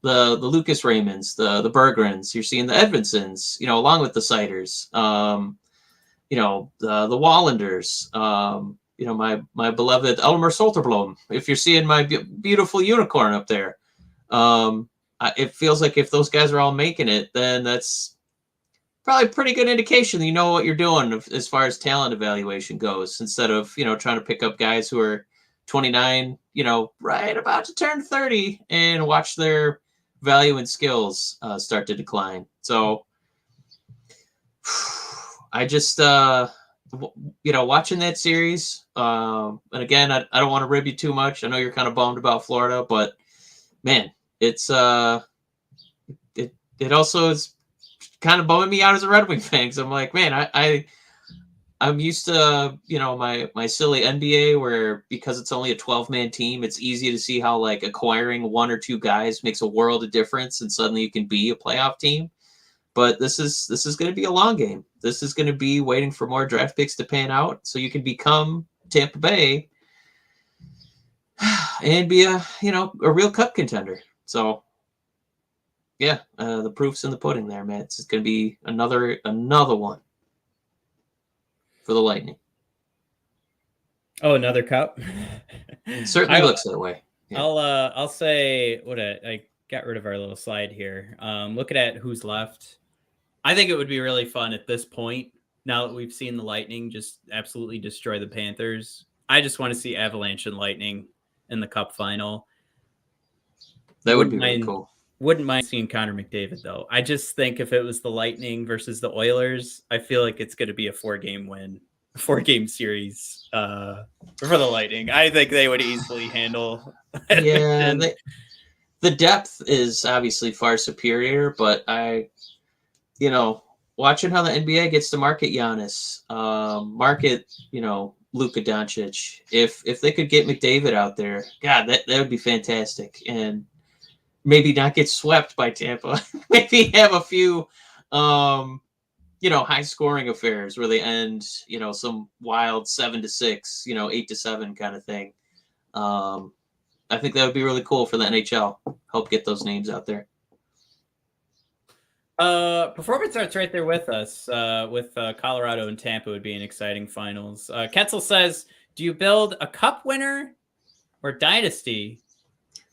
Lucas Raymonds, the Berggrens. You're seeing the Edmondsons, along with the Seiders, the Wallanders, my beloved Elmer Soderblom. If you're seeing my beautiful unicorn up there, it feels like if those guys are all making it, then that's probably a pretty good indication that you know what you're doing as far as talent evaluation goes, instead of trying to pick up guys who are 29, right about to turn 30, and watch their value and skills start to decline. So I just, watching that series, and again, I don't want to rib you too much. I know you're kind of bummed about Florida, but man, it's it also is kind of bumming me out as a Red Wing fan. So I'm like, man, I'm used to, my silly NBA where, because it's only a 12-man team, it's easy to see how like acquiring one or two guys makes a world of difference, and suddenly you can be a playoff team. But this is going to be a long game. This is going to be waiting for more draft picks to pan out so you can become Tampa Bay and be a real cup contender. So yeah, the proof's in the pudding there, man. It's going to be another one for the Lightning. Oh, another cup. It certainly looks that way. Yeah. I'll say what I got rid of our little slide here. Looking at who's left, I think it would be really fun at this point, now that we've seen the Lightning just absolutely destroy the Panthers. I just want to see Avalanche and Lightning in the Cup final. That would be really cool. Wouldn't mind seeing Connor McDavid, though. I just think if it was the Lightning versus the Oilers, I feel like it's going to be a 4-game series for the Lightning. I think they would easily handle. Yeah, the depth is obviously far superior, but watching how the NBA gets to market Giannis, Luka Doncic, if they could get McDavid out there, God, that would be fantastic. And maybe not get swept by Tampa. Maybe have a few, high scoring affairs where they end, some wild 7-6, 8-7 kind of thing. I think that would be really cool for the NHL. Help get those names out there. Performance Art's right there with us. With Colorado and Tampa would be an exciting finals. Ketzel says, do you build a cup winner or dynasty?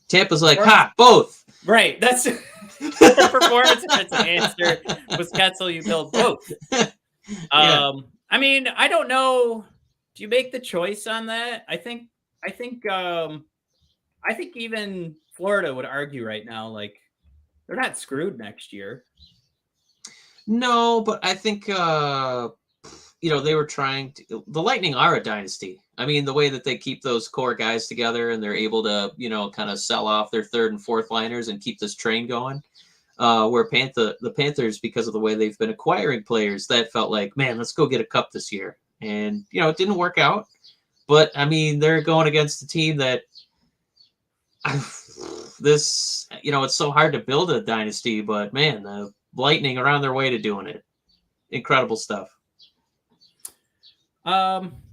Tampa's like, both. Right. That's for performance arts answer was Ketzel, you build both. Yeah. I mean, I don't know. Do you make the choice on that? I think even Florida would argue right now, like they're not screwed next year. No, but I think they were trying to. The Lightning are a dynasty. I mean, the way that they keep those core guys together and they're able to, kind of sell off their third and fourth liners and keep this train going. Where the Panthers, because of the way they've been acquiring players, that felt like, man, let's go get a cup this year. And, it didn't work out. But, I mean, they're going against a team that it's so hard to build a dynasty, but, man, the Lightning are on their way to doing it. Incredible stuff.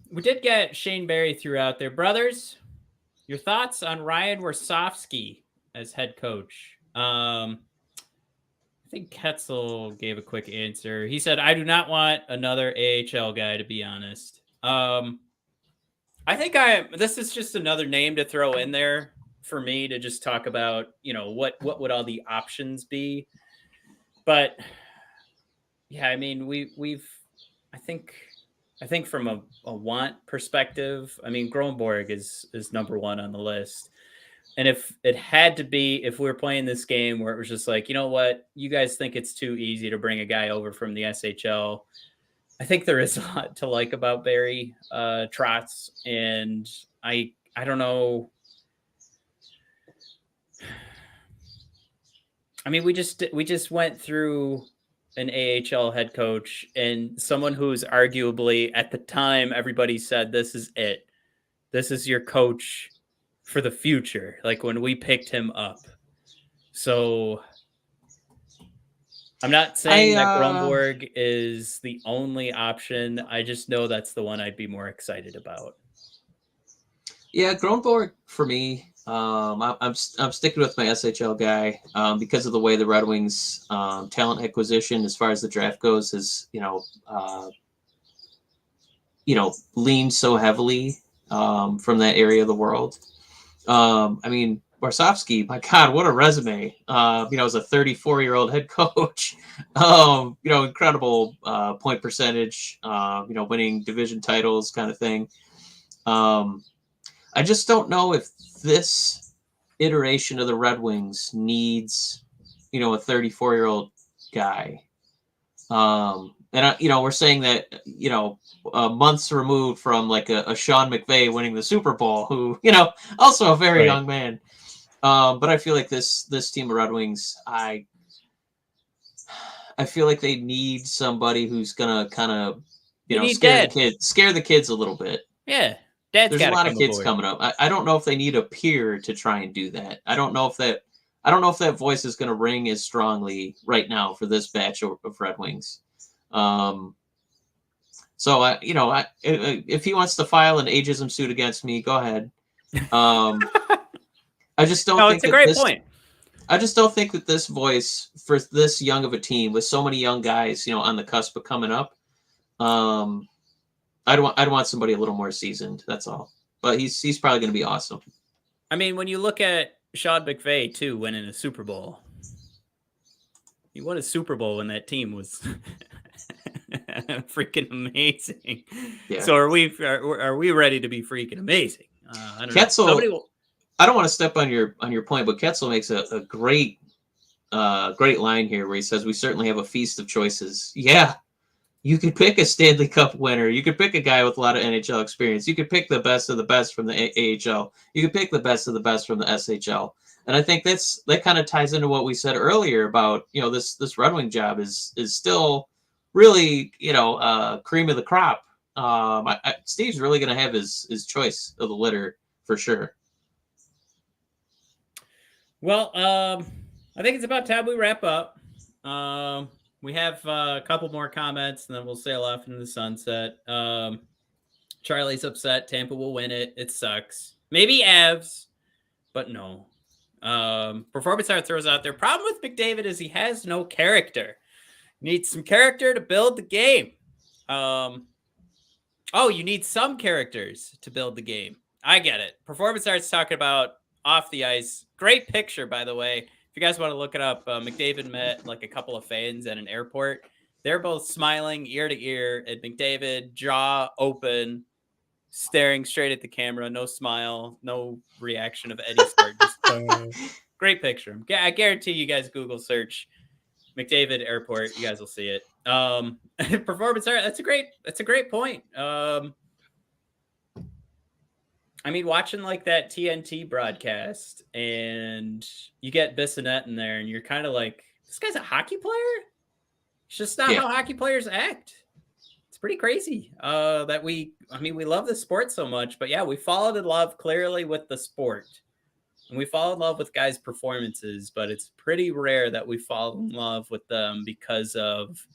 We did get Shane Barry throughout there. Brothers, your thoughts on Ryan Warsofsky as head coach? I think Ketzel gave a quick answer. He said, I do not want another AHL guy, to be honest. I think this is just another name to throw in there for me to just talk about, what would all the options be. But yeah, I mean, I think from a want perspective, I mean, Gronborg is number one on the list. And if it had to be, if we were playing this game where it was just like, you know what, you guys think it's too easy to bring a guy over from the SHL, I think there is a lot to like about Barry Trotz. And I don't know. I mean, we just went through an AHL head coach and someone who's arguably at the time, everybody said, this is it. This is your coach for the future. Like when we picked him up. So I'm not saying that Gronborg is the only option. I just know that's the one I'd be more excited about. Yeah, Gronborg for me. I'm sticking with my SHL guy because of the way the Red Wings talent acquisition, as far as the draft goes, is leaned so heavily from that area of the world. I mean, Warsofsky, my God, what a resume! As a 34-year-old head coach, incredible point percentage, winning division titles, kind of thing. I just don't know if this iteration of the Red Wings needs, a 34-year-old guy. And we're saying that, months removed from like a Sean McVay winning the Super Bowl, who, also a very young man. But I feel like this team of Red Wings, I feel like they need somebody who's gonna kind of, scare the kids a little bit. Yeah. There's a lot of kids coming up. I don't know if they need a peer to try and do that. I don't know if that voice is going to ring as strongly right now for this batch of Red Wings. So if he wants to file an ageism suit against me, go ahead. I just don't think it's a great point. I just don't think that this voice for this young of a team with so many young guys, on the cusp of coming up, I'd want somebody a little more seasoned. That's all. But he's probably going to be awesome. I mean, when you look at Sean McVay too, winning a Super Bowl, he won a Super Bowl when that team was freaking amazing. Yeah. So are we ready to be freaking amazing? I don't know. I don't want to step on your point, but Ketzel makes a great line here where he says we certainly have a feast of choices. Yeah. You could pick a Stanley Cup winner. You could pick a guy with a lot of NHL experience. You could pick the best of the best from the AHL. You could pick the best of the best from the SHL. And I think that kind of ties into what we said earlier about, this Red Wing job is still really, cream of the crop. Steve's really going to have his choice of the litter for sure. Well, I think it's about time we wrap up. We have a couple more comments, and then we'll sail off into the sunset. Charlie's upset. Tampa will win it. It sucks. Maybe Avs, but no. Performance Art throws out there. Problem with McDavid is he has no character. Needs some character to build the game. You need some characters to build the game. I get it. Performance Art's talking about off the ice. Great picture, by the way. If you guys want to look it up, McDavid met like a couple of fans at an airport. They're both smiling ear to ear at McDavid, jaw open, staring straight at the camera. No smile, no reaction of any sort. Just great picture. I guarantee you guys Google search McDavid airport, you guys will see it. Performance art. That's a great point. I mean, watching like that TNT broadcast and you get Bissonnette in there and you're kind of like, this guy's a hockey player? It's just not how hockey players act. It's pretty crazy that we love the sport so much, but yeah, we fallen in love clearly with the sport. And we fall in love with guys' performances, but it's pretty rare that we fall in love with them because of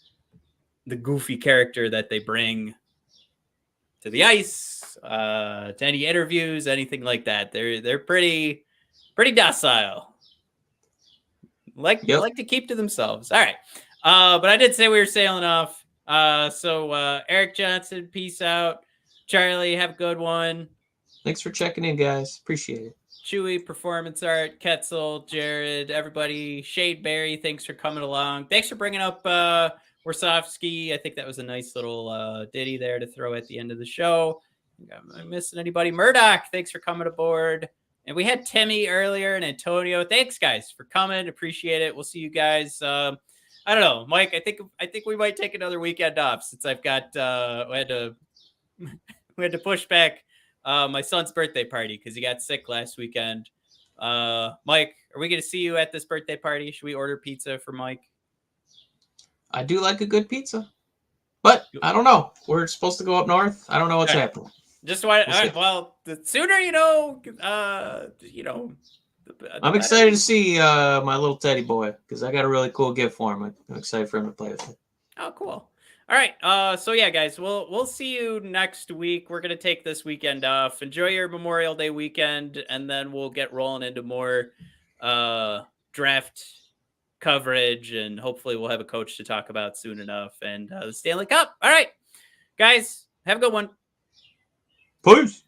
the goofy character that they bring to the ice, to any interviews, anything like that. They're pretty docile. Like to keep to themselves. All right. But I did say we were sailing off. So Eric Johnson, peace out. Charlie, have a good one. Thanks for checking in, guys. Appreciate it. Chewy, Performance Art, Ketzel, Jared, everybody, Shade Berry, thanks for coming along. Thanks for bringing up Warsofsky. I think that was a nice little ditty there to throw at the end of the show. Am I missing anybody? Murdoch, thanks for coming aboard. And we had Timmy earlier and Antonio. Thanks, guys, for coming. Appreciate it. We'll see you guys. I don't know, Mike. I think we might take another weekend off since I've got we had to push back my son's birthday party because he got sick last weekend. Mike, are we going to see you at this birthday party? Should we order pizza for Mike? I do like a good pizza, but I don't know. We're supposed to go up north. I don't know what's happening. Just why? Well, the sooner you know, I'm excited to see my little teddy boy because I got a really cool gift for him. I'm excited for him to play with it. Oh, cool. All right. So yeah, guys, we'll see you next week. We're gonna take this weekend off. Enjoy your Memorial Day weekend, and then we'll get rolling into more draft coverage, and hopefully we'll have a coach to talk about soon enough. And the Stanley Cup. All right, guys, have a good one. Peace.